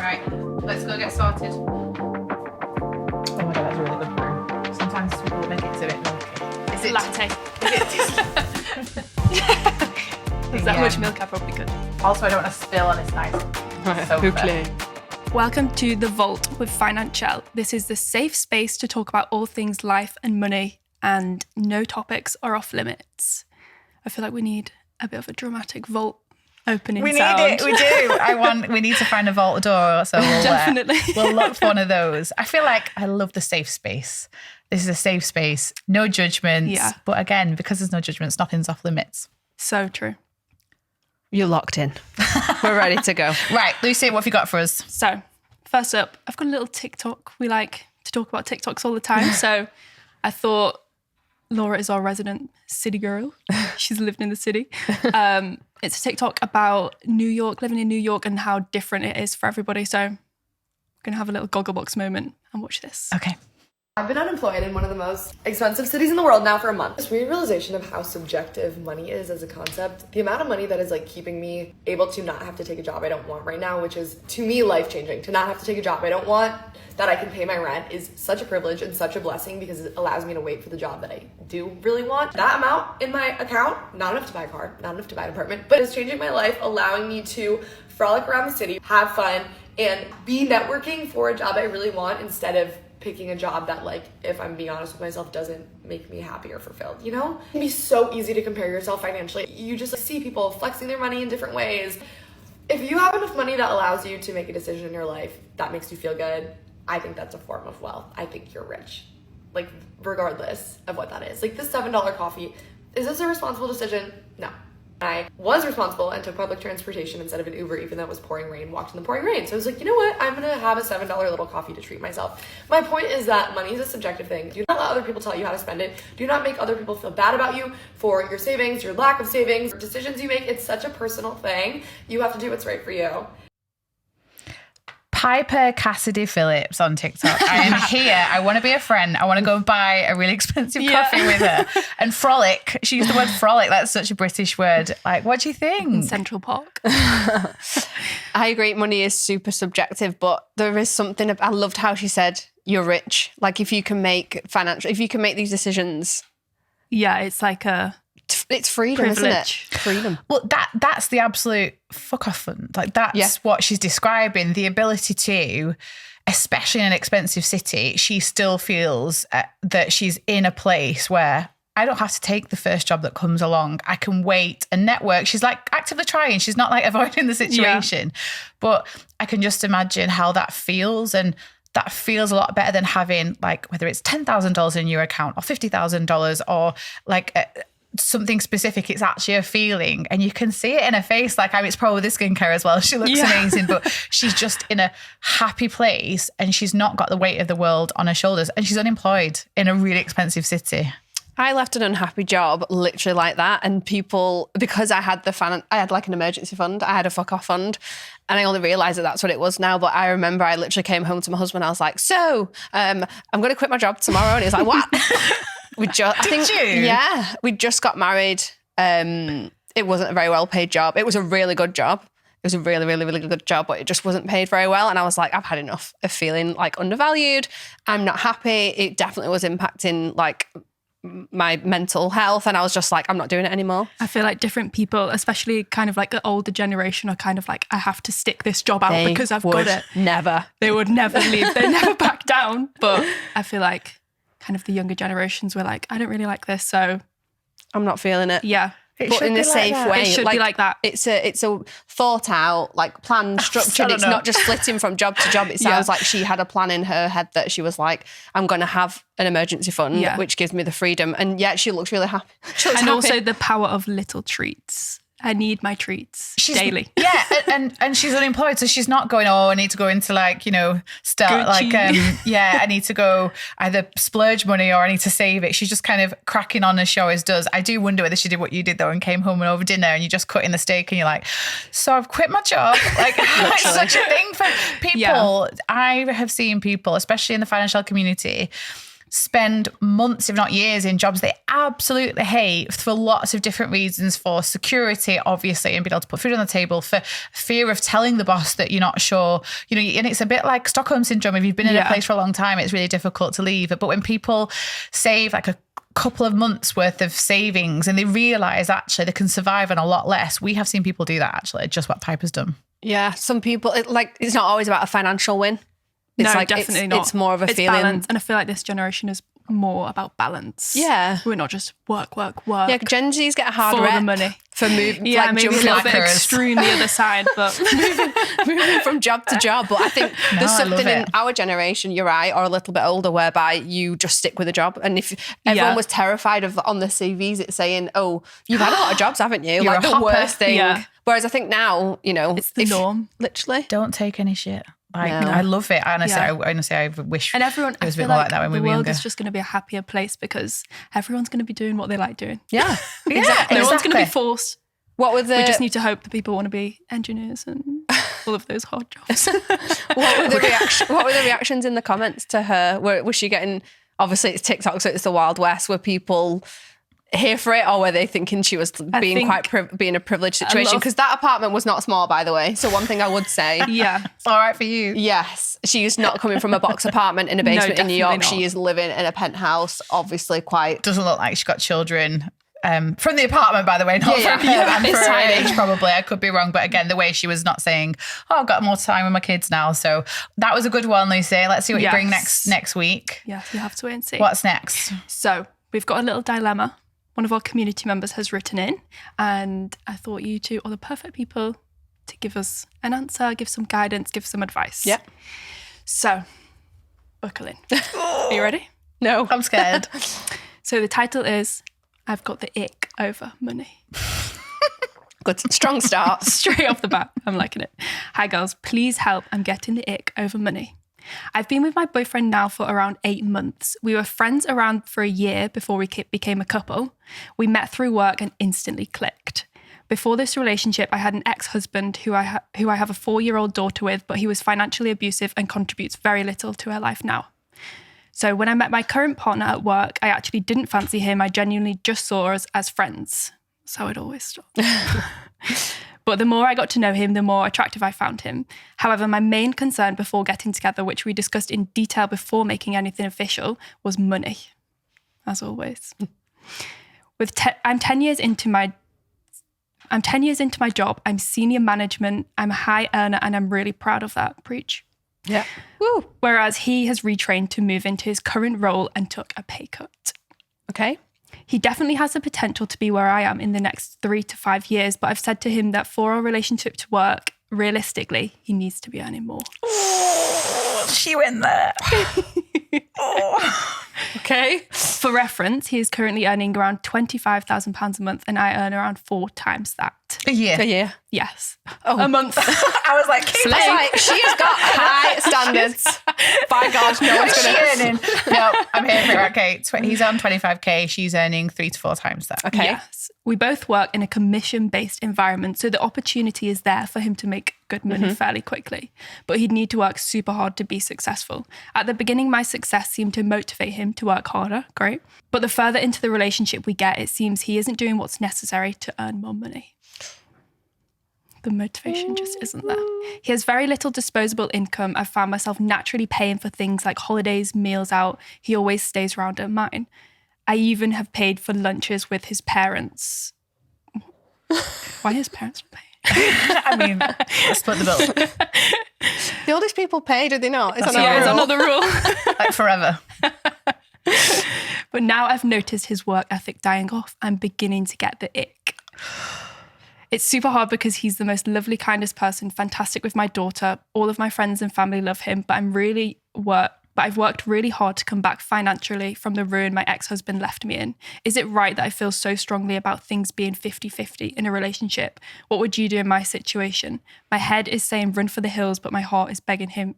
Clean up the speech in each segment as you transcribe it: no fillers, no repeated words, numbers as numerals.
Right, let's go get started. Oh my God, that's a really good brew. Sometimes people make it a bit milky. Is it latte? Is that much milk? I probably could. Also, I don't want to spill on this nice sofa. Welcome to The Vault with Financielle. This is the safe space to talk about all things life and money, and no topics are off limits. I feel like we need a bit of a dramatic vault opening sound. We need it, we do. We need to find a vault door, so Definitely. We'll look for one of those. I feel like I love the safe space. This is a safe space, no judgments. Yeah. But again, because there's no judgments, nothing's off limits. So true. You're locked in. We're ready to go. Right, Lucy, what have you got for us? So, first up, I've got a little TikTok. We like to talk about TikToks all the time. So, I thought Laura is our resident city girl. She's lived in the city. It's a TikTok about New York, living in New York, and how different it is for everybody. So, I'm going to have a little Gogglebox moment and watch this. Okay. I've been unemployed in one of the most expensive cities in the world now for a month. This weird realization of how subjective money is as a concept. The amount of money that is like keeping me able to not have to take a job I don't want right now, which is to me life-changing. To not have to take a job I don't want, that I can pay my rent, is such a privilege and such a blessing because it allows me to wait for the job that I do really want. That amount in my account, not enough to buy a car, not enough to buy an apartment, but it's changing my life, allowing me to frolic around the city, have fun, and be networking for a job I really want instead of picking a job that, like, if I'm being honest with myself, doesn't make me happy or fulfilled, you know? It can be so easy to compare yourself financially. You just see people flexing their money in different ways. If you have enough money that allows you to make a decision in your life that makes you feel good, I think that's a form of wealth. I think you're rich, like, regardless of what that is. Like, this $7 coffee, is this a responsible decision? No. I was responsible and took public transportation instead of an Uber, even though it was pouring rain, walked in the pouring rain. So I was like, you know what? I'm going to have a $7 little coffee to treat myself. My point is that money is a subjective thing. Do not let other people tell you how to spend it. Do not make other people feel bad about you for your savings, your lack of savings, decisions you make. It's such a personal thing. You have to do what's right for you. Piper Cassidy Phillips on TikTok. I am here. I want to be a friend. I want to go buy a really expensive coffee with her. And frolic. She used the word frolic. That's such a British word. Like, what do you think? In Central Park. I agree. Money is super subjective, but there is something. I loved how she said, "You're rich." Like, if you can make these decisions. Yeah, it's like it's freedom, privilege. Isn't it? Freedom. Well, that's the absolute fuck off fun. Like, that's what she's describing. The ability to, especially in an expensive city, she still feels that she's in a place where I don't have to take the first job that comes along. I can wait and network. She's like actively trying. She's not like avoiding the situation. Yeah. But I can just imagine how that feels, and that feels a lot better than having, like, whether it's $10,000 in your account or $50,000 or like something specific. It's actually a feeling, and you can see it in her face. Like, I mean, it's probably the skincare as well. She looks amazing, but she's just in a happy place, and she's not got the weight of the world on her shoulders, and she's unemployed in a really expensive city. I left an unhappy job literally like that, and people, because I had I had like an emergency fund, I had a fuck off fund, and I only realised that that's what it was now. But I remember I literally came home to my husband. I was like, "So, I'm going to quit my job tomorrow," and he was like, "What?" We'd just got married. It wasn't a very well paid job. It was a really good job. It was a really, really, really good job, but it just wasn't paid very well. And I was like, I've had enough of feeling like undervalued. I'm not happy. It definitely was impacting like my mental health. And I was just like, I'm not doing it anymore. I feel like different people, especially kind of like the older generation, are kind of like, I have to stick this job out because I've got it. They would never leave. They never back down. But I feel like kind of the younger generations were like, I don't really like this, so I'm not feeling it. Yeah. But in a safe way. It should be like that. It's a thought out, like planned, structured. It's not just flitting from job to job. It sounds like she had a plan in her head that she was like, I'm going to have an emergency fund, which gives me the freedom. And yet she looks really happy. Also the power of little treats. I need my treats daily. Yeah, and she's unemployed, so she's not going, I need to go into like, start Gucci. Like, I need to go either splurge money or I need to save it. She's just kind of cracking on as she always does. I do wonder whether she did what you did though and came home and over dinner and you just cut in the steak and you're like, so I've quit my job. Like, it's such a thing for people. Yeah. I have seen people, especially in the financial community, spend months, if not years, in jobs they absolutely hate for lots of different reasons, for security, obviously, and being able to put food on the table, for fear of telling the boss that you're not sure, and it's a bit like Stockholm syndrome. If you've been in a place for a long time, it's really difficult to leave. But when people save like a couple of months worth of savings and they realize actually they can survive on a lot less, we have seen people do that, actually, just what Piper's done. Yeah, some people, it's not always about a financial win. It's definitely not. It's more of a feeling. Balance. And I feel like this generation is more about balance. Yeah. We're not just work. Yeah, Gen Z's get a hard for rep the money. For moving, yeah, maybe a little bit hackers. extreme the other side, but moving from job to job. But I think there's something in our generation, you're right, or a little bit older, whereby you just stick with a job. And if everyone was terrified of on the CVs, it's saying, "Oh, you've had a lot of jobs, haven't you?" You're like a the hopper. worst thing. Yeah. Whereas I think now, it's the norm. Literally, Don't take any shit. Like, No. I love it. Honestly, I wish And everyone, it was a I bit feel more like like that when we the were world younger. is just going to be a happier place because everyone's going to be doing what they like doing. yeah. Exactly. No one's going to be forced. What were the We just need to hope that people want to be engineers and all of those hard jobs. what were the reactions in the comments to her? Was she getting? Obviously, it's TikTok, so it's the Wild West. Were people here for it, or were they thinking she was being being a privileged situation? Because that apartment was not small, by the way. So one thing I would say, Yeah. It's all right for you. yes, she is not coming from a box apartment in a basement in New York. definitely not. She is living in a penthouse, obviously quite. Doesn't look like she's got children. From the apartment, by the way, not Yeah, from yeah. her. And It's for her tiny. age, probably. I could be wrong. But again, the way she was not saying, oh, I've got more time with my kids now. So that was a good one, Lucy. Let's see what you bring next week. Yes, you have to wait and see. What's next? So we've got a little dilemma. One of our community members has written in, and I thought you two are the perfect people to give us an answer, give some guidance, give some advice. Yeah. So, buckle in. Are you ready? No. I'm scared. So the title is, I've got the ick over money. Good. Strong start. Straight off the bat, I'm liking it. Hi girls, please help. I'm getting the ick over money. I've been with my boyfriend now for around 8 months. We were friends around for a year before we became a couple. We met through work and instantly clicked. Before this relationship, I had an ex-husband who I have a 4-year-old daughter with, but he was financially abusive and contributes very little to her life now. So when I met my current partner at work, I actually didn't fancy him. I genuinely just saw us as friends. So it always stopped. But the more I got to know him, the more attractive I found him. However, my main concern before getting together, which we discussed in detail before making anything official, was money, as always. I'm 10 years into my job. I'm senior management. I'm a high earner, and I'm really proud of that. Preach. Yeah. Woo. Whereas he has retrained to move into his current role and took a pay cut. Okay. He definitely has the potential to be where I am in the next 3 to 5 years, but I've said to him that for our relationship to work, realistically, he needs to be earning more. Oh, she went there. Okay. For reference, he is currently earning around £25,000 a month, and I earn around 4 times that. A year. A year. Yes. Oh. A month. I was like, It's like, she has got high standards. By God, no one's what's she going to... earning? No, I'm here for it. Okay, he's on 25k. She's earning 3 to 4 times that. Okay. Yes. We both work in a commission-based environment, so the opportunity is there for him to make good money fairly quickly. But he'd need to work super hard to be successful. At the beginning, my success seemed to motivate him to work harder. Great. But the further into the relationship we get, it seems he isn't doing what's necessary to earn more money. The motivation just isn't there. He has very little disposable income. I've found myself naturally paying for things like holidays, meals out. He always stays around at mine. I even have paid for lunches with his parents. Why his parents not paying? I mean, let's split the bill. The oldest people pay, do they not? It's That's another not rule. It's another rule. Like forever. But now I've noticed his work ethic dying off. I'm beginning to get the ick. It's super hard because he's the most lovely, kindest person, fantastic with my daughter. All of my friends and family love him, but I've worked really hard to come back financially from the ruin my ex-husband left me in. Is it right that I feel so strongly about things being 50-50 in a relationship? What would you do in my situation? My head is saying run for the hills, but my heart is begging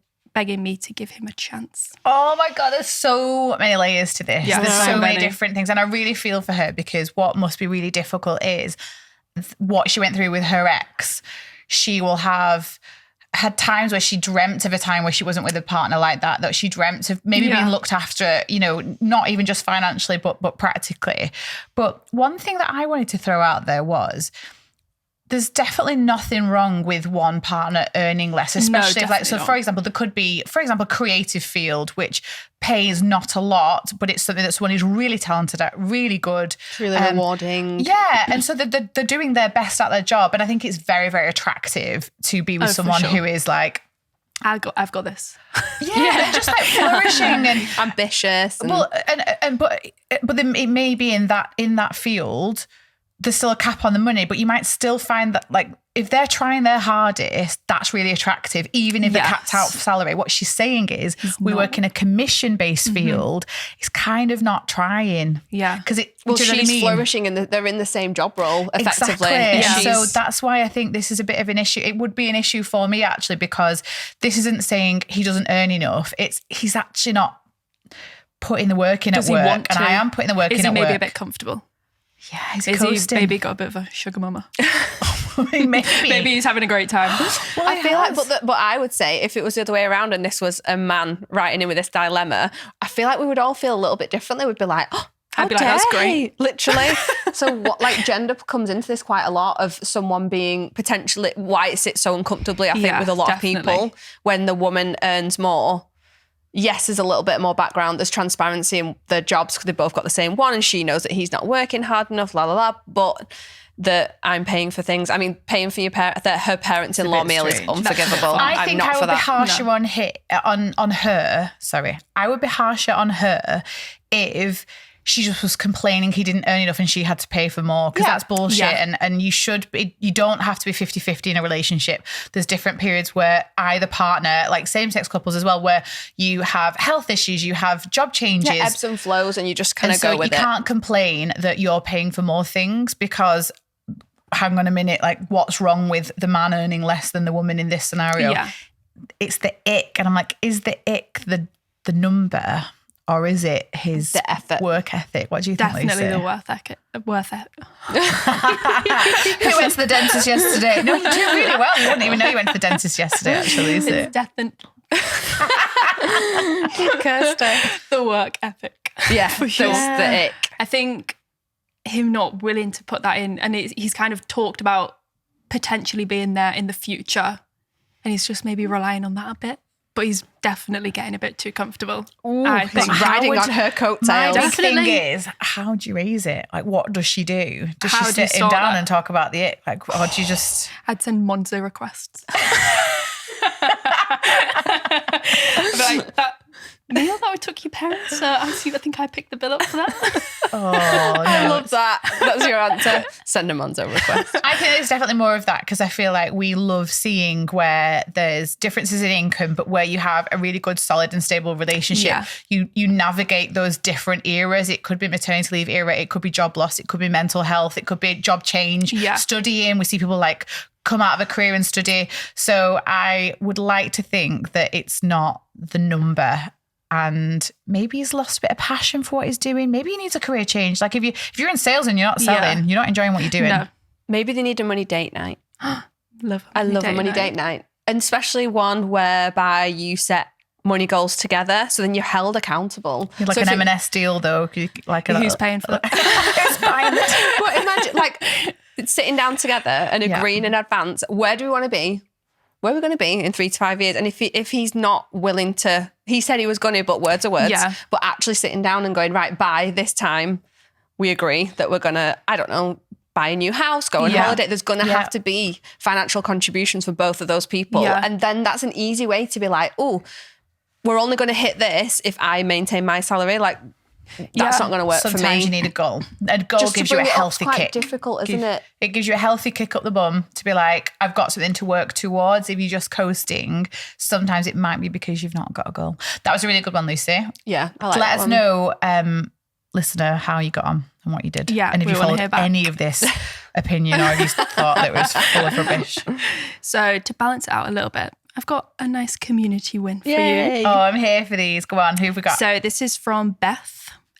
me to give him a chance. Oh my God, there's so many layers to this. Yeah, there's so so many many. different things. And I really feel for her because what must be really difficult is what she went through with her ex. She will have had times where she dreamt of a time where she wasn't with a partner like that she dreamt of maybe being looked after, you know, not even just financially, but practically. But one thing that I wanted to throw out there was there's definitely nothing wrong with one partner earning less, especially if, like, so for example, there could be, for example, creative field, which pays not a lot, but it's something that someone is really talented at, really good. It's really rewarding. Yeah. And so they're doing their best at their job. And I think it's very, very attractive to be with someone who is like, I've got this. Yeah, just like flourishing and ambitious. Well, but it may be in that field, there's still a cap on the money, but you might still find that, like, if they're trying their hardest, that's really attractive, even if they're capped out for salary. What she's saying is we work in a commission-based field. It's kind of not trying. Yeah. Because she's flourishing and they're in the same job role, effectively. Exactly. Yeah. So that's why I think this is a bit of an issue. It would be an issue for me, actually, because this isn't saying he doesn't earn enough. He's actually not putting the work in at work. And I am putting the work in at work. Is he maybe a bit comfortable? Yeah, he's coasting. He maybe got a bit of a sugar mama? Maybe he's having a great time. Well, I feel like, but I would say if it was the other way around and this was a man writing in with this dilemma, I feel like we would all feel a little bit differently. We'd be like, oh, I'd be like, that's great. Literally. So what, like, gender comes into this quite a lot, of someone being potentially, why it sits so uncomfortably, I think, with a lot of people when the woman earns more. Yes, there's a little bit more background. There's transparency in their jobs because they both got the same one and she knows that he's not working hard enough, la, la, la. But that I'm paying for things. I mean, paying for that her parents-in-law meal is unforgivable. I think I would be harsher on her. Sorry. I would be harsher on her if she just was complaining he didn't earn enough and she had to pay for more, because that's bullshit. And you don't have to be 50-50 in a relationship. There's different periods where either partner, like same-sex couples as well, where you have health issues, you have job changes. Yeah, ebbs and flows, and you just kind of go with it. You can't complain that you're paying for more things because, hang on a minute, like, what's wrong with the man earning less than the woman in this scenario? Yeah. It's the ick. And I'm like, is the ick the number? Or is it his work ethic? What do you think, Lucy? Definitely the worth ethic. Who went to the dentist yesterday? No, you do really well. You wouldn't even know you went to the dentist yesterday, actually, is it? It's definitely Kirsty. The work ethic. Yeah, for sure. The ick. I think him not willing to put that in, and he's kind of talked about potentially being there in the future, and he's just maybe relying on that a bit. But he's definitely getting a bit too comfortable. Ooh, I think riding on her coattails. My big thing is, how do you raise it? Like, what does she do? Does she sit him down and talk about the it? Like, or do you just... I'd send Monzo requests. Like, that meal that we took your parents, I think I picked the bill up for that. Oh, no. I love that. That's your answer. Send a Monzo request. I think there's definitely more of that, because I feel like we love seeing where there's differences in income, but where you have a really good, solid and stable relationship. Yeah. You navigate those different eras. It could be maternity leave era. It could be job loss. It could be mental health. It could be job change, studying. We see people like come out of a career and study. So I would like to think that it's not the number. And maybe he's lost a bit of passion for what he's doing. Maybe he needs a career change. Like if you're in sales and you're not selling, you're not enjoying what you're doing. No. Maybe they need a money date night. I love a money date night. And especially one whereby you set money goals together, so then you're held accountable. You're like an M&S deal, though. Like who's paying for that? Who's buying it? But imagine, like, sitting down together and agreeing in advance, where do we want to be? Where are we going to be in 3 to 5 years? And if he's not willing to, he said he was going to, but words are words. Yeah. But actually sitting down and going, right, by this time, we agree that we're going to, I don't know, buy a new house, go on holiday. There's going to have to be financial contributions for both of those people. Yeah. And then that's an easy way to be like, oh, we're only going to hit this if I maintain my salary. Like, that's not going to work for me. Sometimes you need a goal. A goal gives you a healthy kick. It's quite difficult, isn't it? It gives you a healthy kick up the bum to be like, I've got something to work towards. If you're just coasting, sometimes it might be because you've not got a goal. That was a really good one, Lucy. Yeah, I like Let us know, listener, how you got on and what you did. Yeah, and if you followed any of this opinion, or if you thought that it was full of rubbish. So to balance it out a little bit, I've got a nice community win for you. Oh, I'm here for these. Go on, who have we got? So this is from Beth.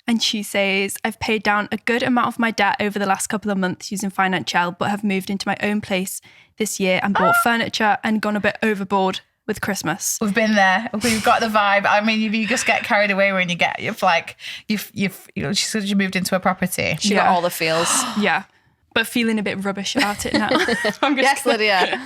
And she says, I've paid down a good amount of my debt over the last couple of months using Financielle, but have moved into my own place this year and bought furniture and gone a bit overboard with Christmas. We've been there. We've got the vibe. I mean, you just get carried away when she's moved into a property. She got all the feels. Yeah. But feeling a bit rubbish about it now. Yes, Lydia.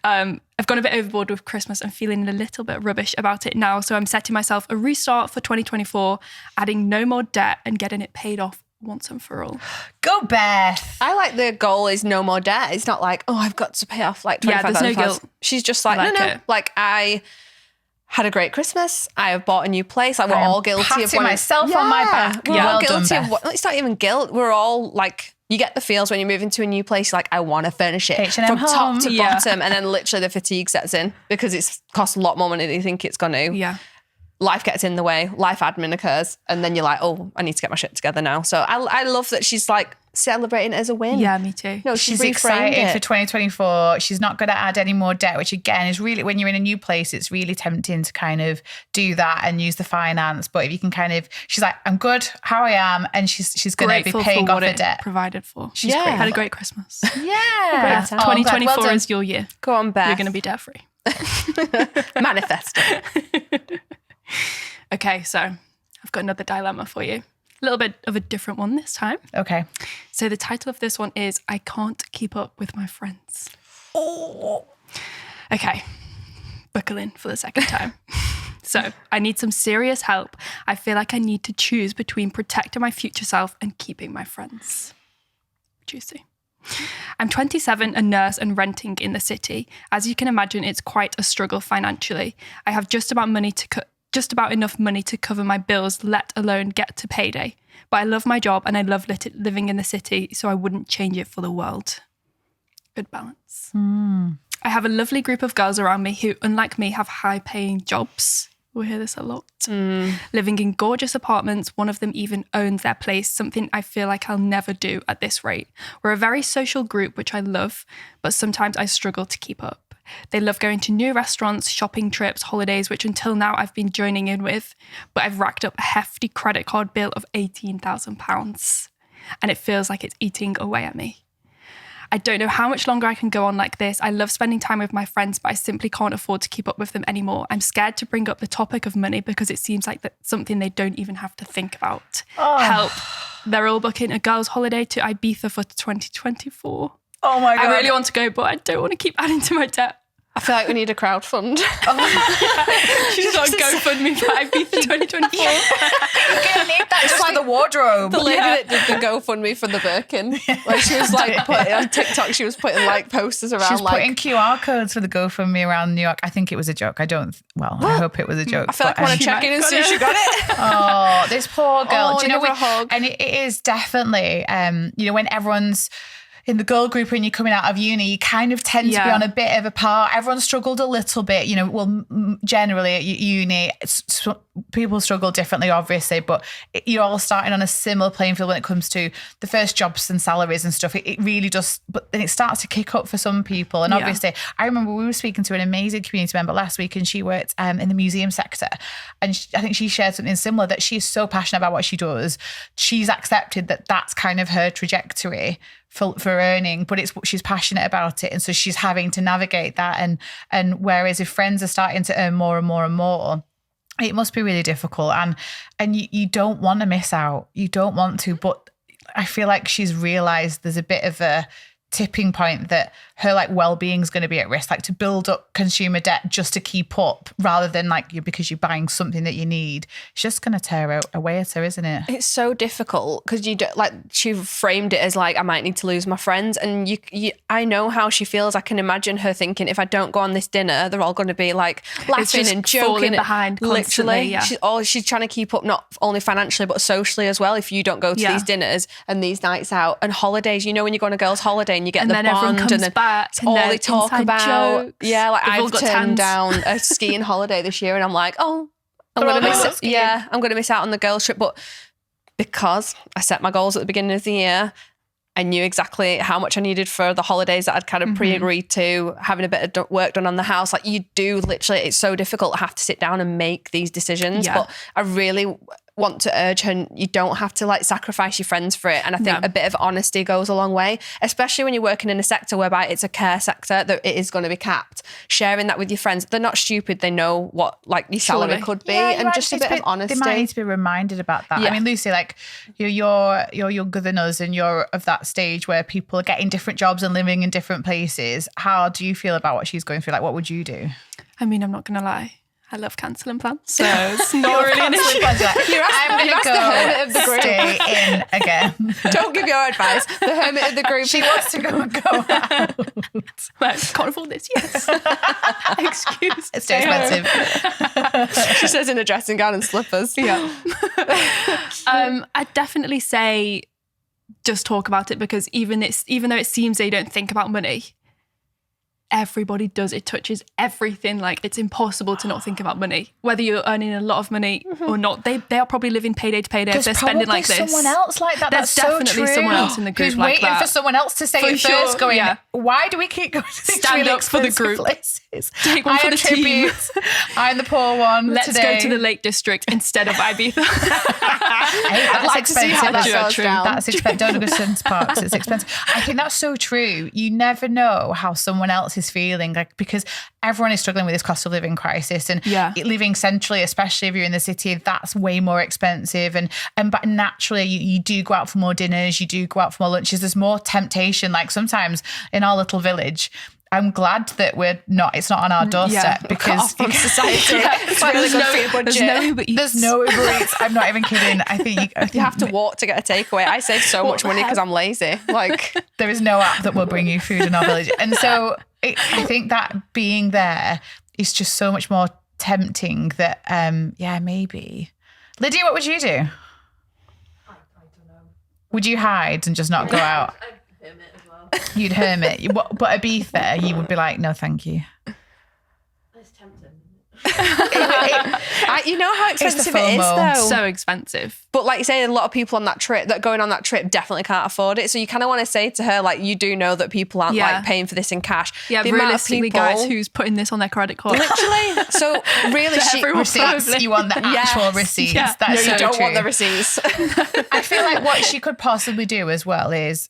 I've gone a bit overboard with Christmas and feeling a little bit rubbish about it now. So I'm setting myself a restart for 2024, adding no more debt and getting it paid off once and for all. Go, Beth. I like the goal is no more debt. It's not like, oh, I've got to pay off like 25,000 there's no guilt. She's just like, I like no. it. Like, I had a great Christmas. I have bought a new place. Like, we're all guilty of myself on my back. We're all Well guilty done, of Beth. it's not even guilt. We're all like, you get the feels when you move into a new place. You're like, I want to furnish it H&M from home. top to bottom. And then literally the fatigue sets in because it's costs a lot more money than you think it's going to. Yeah. Life gets in the way. Life admin occurs. And then you're like, oh, I need to get my shit together now. So I love that she's like celebrating it as a win. Yeah, me too. No, She's reframed excited it. for 2024. She's not going to add any more debt, which again is really, when you're in a new place, it's really tempting to kind of do that and use the finance. But if you can kind of, she's like, I'm good how I am. And she's going to be Grateful paying for off what her it debt. provided for. She's grateful. Had a great Christmas. Yeah. time. 2024 well done. is your year. Go on, Beth. You're going to be debt free. Manifest it. Okay, so I've got another dilemma for you. A little bit of a different one this time. Okay. So the title of this one is I Can't Keep Up With My Friends. Oh. Okay, buckle in for the second time. So I need some serious help. I feel like I need to choose between protecting my future self and keeping my friends. Juicy. I'm 27, a nurse and renting in the city. As you can imagine, it's quite a struggle financially. I have just about enough money to cover my bills, let alone get to payday. But I love my job and I love living in the city, so I wouldn't change it for the world. Good balance. I have a lovely group of girls around me who, unlike me, have high-paying jobs. We hear this a lot. Living in gorgeous apartments, one of them even owns their place, something I feel like I'll never do at this rate. We're a very social group, which I love, but sometimes I struggle to keep up. They love going to new restaurants, shopping trips, holidays, which until now I've been joining in with, but I've racked up a hefty credit card bill of £18,000 and it feels like it's eating away at me. I don't know how much longer I can go on like this. I love spending time with my friends, but I simply can't afford to keep up with them anymore. I'm scared to bring up the topic of money because it seems like that's something they don't even have to think about. Help. They're all booking a girls' holiday to Ibiza for 2024. Oh my God. I really want to go, but I don't want to keep adding to my debt. I feel like we need a crowdfund. She's got a GoFundMe for Ibiza 2024. You're going to need that just for the wardrobe. The lady that did the GoFundMe for the Birkin. Like she was like putting on TikTok, she was putting like posters around. She's like putting QR codes for the GoFundMe around New York. I think it was a joke. I hope it was a joke. I feel like I want to check in and see if she got it. Oh, this poor girl. Oh, do you know give her a hug. And it is definitely, when everyone's in the girl group when you're coming out of uni, you kind of tend to be on a bit of a par. Everyone struggled a little bit, generally at uni, people struggle differently, obviously, but you're all starting on a similar playing field when it comes to the first jobs and salaries and stuff. It really does, but then it starts to kick up for some people. And obviously, I remember we were speaking to an amazing community member last week and she worked in the museum sector. And I think she shared something similar, that she's so passionate about what she does. She's accepted that that's kind of her trajectory for earning, but it's she's passionate about it, and so she's having to navigate that. And whereas if friends are starting to earn more and more and more, it must be really difficult. And you don't want to miss out. You don't want to, but I feel like she's realised there's a bit of a tipping point that her well-being is going to be at risk, to build up consumer debt just to keep up, rather than because you're buying something that you need. It's just going to tear away at her, isn't it? It's so difficult because she framed it as I might need to lose my friends, and I know how she feels. I can imagine her thinking, if I don't go on this dinner, they're all going to be laughing and joking behind literally. Yeah. She's trying to keep up not only financially but socially as well. If you don't go to these dinners and these nights out and holidays, when you go on a girl's holiday and you get and the then bond, everyone comes and then back it's all they talk about. Jokes. I've turned down a skiing holiday this year, and I'm like, I'm going to miss it. Yeah, I'm going to miss out on the girls' trip, but because I set my goals at the beginning of the year, I knew exactly how much I needed for the holidays that I'd kind of pre-agreed to, having a bit of work done on the house. You do literally, it's so difficult to have to sit down and make these decisions. Yeah. But I really want to urge her, you don't have to like sacrifice your friends for it. And I think a bit of honesty goes a long way, especially when you're working in a sector whereby it's a care sector that it is going to be capped. Sharing that with your friends, they're not stupid. They know what like your salary could be, and just a bit of honesty. They might need to be reminded about that. I mean, Lucy, like you're younger than us, and you're of that stage where people are getting different jobs and living in different places. How do you feel about what she's going through? Like, what would you do? I mean, I'm not going to lie. I love cancelling plans, so it's not really an issue. I'm going to go the hermit of the group. Stay in again. Don't give your advice. The hermit of the group. She wants to go out. Well, can't afford this, yes. Excuse. It's too expensive. She says in a dressing gown and slippers. Yeah. I'd definitely say just talk about it, because even though it seems they don't think about money, everybody does. It touches everything. Like, it's impossible to not think about money, whether you're earning a lot of money or not. They are probably living payday to payday. If they're spending like this, someone else like that. There's definitely someone else in the group who's like waiting that. for someone else to say it first. Going, why do we keep going to these Stand really up for the group. Places? Take one for the team. I'm the poor one. Let's today. go to the Lake District instead of Ibiza. I'd like to see how that goes down. That's expensive. Don't go to Sun's Parks. It's expensive. I think that's so true. You never know how someone else is feeling, like, because everyone is struggling with this cost of living crisis, and living centrally, especially if you're in the city, that's way more expensive. And but naturally, you do go out for more dinners, you do go out for more lunches. There's more temptation. Like, sometimes in our little village, I'm glad that it's not on our doorstep, because from society. It's really good for your budget. There's no Uber Eats. I'm not even kidding. I think you have to walk to get a takeaway. I save so much money because I'm lazy. Like, there is no app that will bring you food in our village. And so I think that being there is just so much more tempting that, maybe. Lydia, what would you do? I don't know. Would you hide and just not go out? I'd hermit as well. You'd hermit. But Ibiza, you would be like, no, thank you. It's tempting. You know how expensive it is, FOMO. though. So expensive. But like you say, a lot of people on that trip that going on that trip definitely can't afford it. So you kind of want to say to her, like, you do know that people aren't like paying for this in cash. Yeah, the amount of realistically, people, guys, who's putting this on their credit card? literally. So really, receipts. Probably. You want the actual receipts. Yeah. That's no, so you don't true. want the receipts. I feel like what she could possibly do as well is,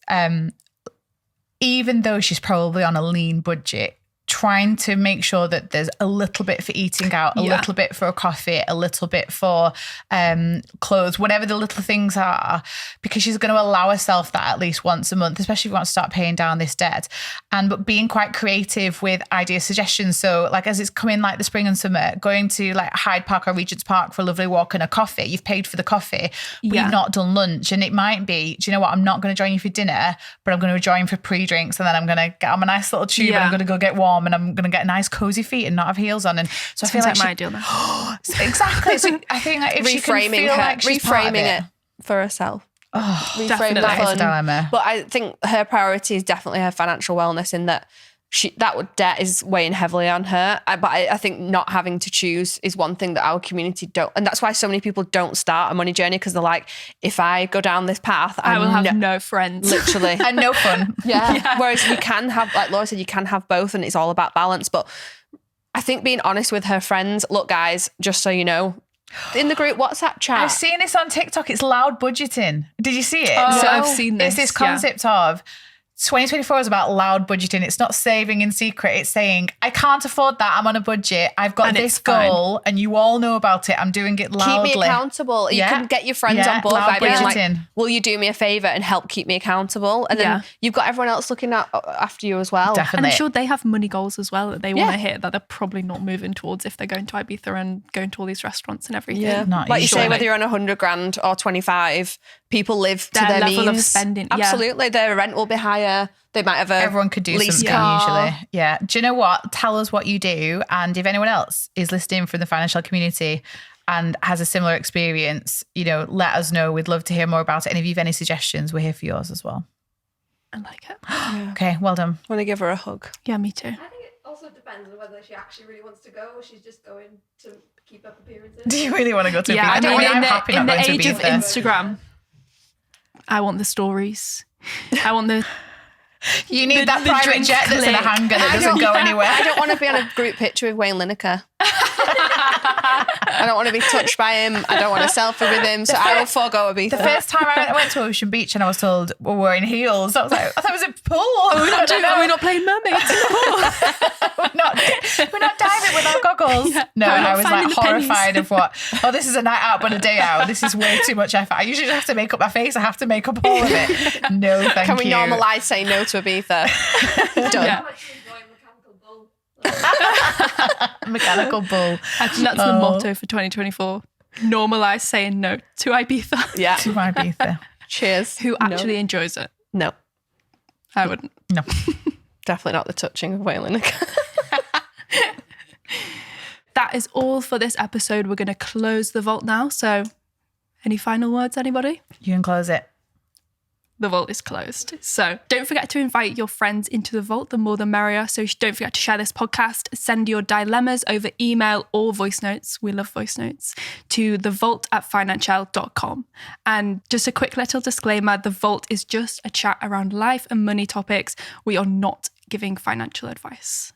even though she's probably on a lean budget, trying to make sure that there's a little bit for eating out, a little bit for a coffee, a little bit for clothes, whatever the little things are, because she's going to allow herself that at least once a month, especially if you want to start paying down this debt. But being quite creative with idea suggestions. So like, as it's coming like the spring and summer, going to like Hyde Park or Regent's Park for a lovely walk and a coffee. You've paid for the coffee, but you've not done lunch. And it might be, do you know what? I'm not going to join you for dinner, but I'm going to join for pre-drinks, and then I'm going to get on my nice little tube and I'm going to go get warm, and I'm going to get nice cozy feet and not have heels on. And so I feel like my ideal now. Exactly. So I think like if she can feel like she's reframing it for herself. Definitely. That is a dilemma. But I think her priority is definitely her financial wellness, in that debt is weighing heavily on her. But I think not having to choose is one thing that our community don't. And that's why so many people don't start a money journey, because they're like, if I go down this path, I will have no friends. Literally. And no fun. Yeah. Whereas you can have, like Laura said, you can have both, and it's all about balance. But I think being honest with her friends, look, guys, just so you know, in the group WhatsApp chat. I've seen this on TikTok. It's loud budgeting. Did you see it? Oh, I've seen this. It's this concept of 2024 is about loud budgeting. It's not saving in secret. It's saying, I can't afford that. I'm on a budget. I've got this goal, and you all know about it. I'm doing it loudly. Keep me accountable. You can get your friends on board by being like, will you do me a favour and help keep me accountable? And then you've got everyone else looking after you as well. Definitely. And I'm sure they have money goals as well that they want to hit, that they're probably not moving towards if they're going to Ibiza and going to all these restaurants and everything. Yeah. Like you say, whether you're on 100 grand or 25, people live to their level means. of spending. Absolutely. Their rent will be higher. They might have everyone could do something usually. Yeah. Do you know what? Tell us what you do. And if anyone else is listening from the financial community and has a similar experience, let us know. We'd love to hear more about it. And if you have any suggestions, we're here for yours as well. I like it. Okay, well done. Want to give her a hug? Yeah, me too. I think it also depends on whether she actually really wants to go, or she's just going to keep up appearances. Do you really want to go to Ibiza? I'm in the age of Instagram, I want the stories. I want the... You need that private jet that's in a hangar that doesn't go anywhere. I don't want to be on a group picture with Wayne Linekar. I don't want to be touched by him. I don't want a selfie with him. So I will forego Ibiza. The first time I went to Ocean Beach and I was told we're wearing heels, I was like, I thought it was a pool. Are we not playing mermaids in the pool? we're not diving with our goggles. Yeah, No, we're and not I was like finding the horrified pennies. of what, this is a night out but a day out. This is way too much effort. I usually just have to make up my face. I have to make up all of it. No, thank you. Can we normalise saying no to Ibiza? Done. Yeah. Mechanical bull. I think that's the motto for 2024. Normalise saying no to Ibiza. Yeah. To Ibiza. Cheers. Who actually enjoys it? No. I wouldn't. No. Definitely not the touching of Wayne Linekar. That is all for this episode. We're going to close the vault now. So any final words, anybody? You can close it. The vault is closed. So don't forget to invite your friends into the vault, the more the merrier. So don't forget to share this podcast, send your dilemmas over email or voice notes. We love voice notes to thevault@financielle.com. And just a quick little disclaimer, the vault is just a chat around life and money topics. We are not giving financial advice.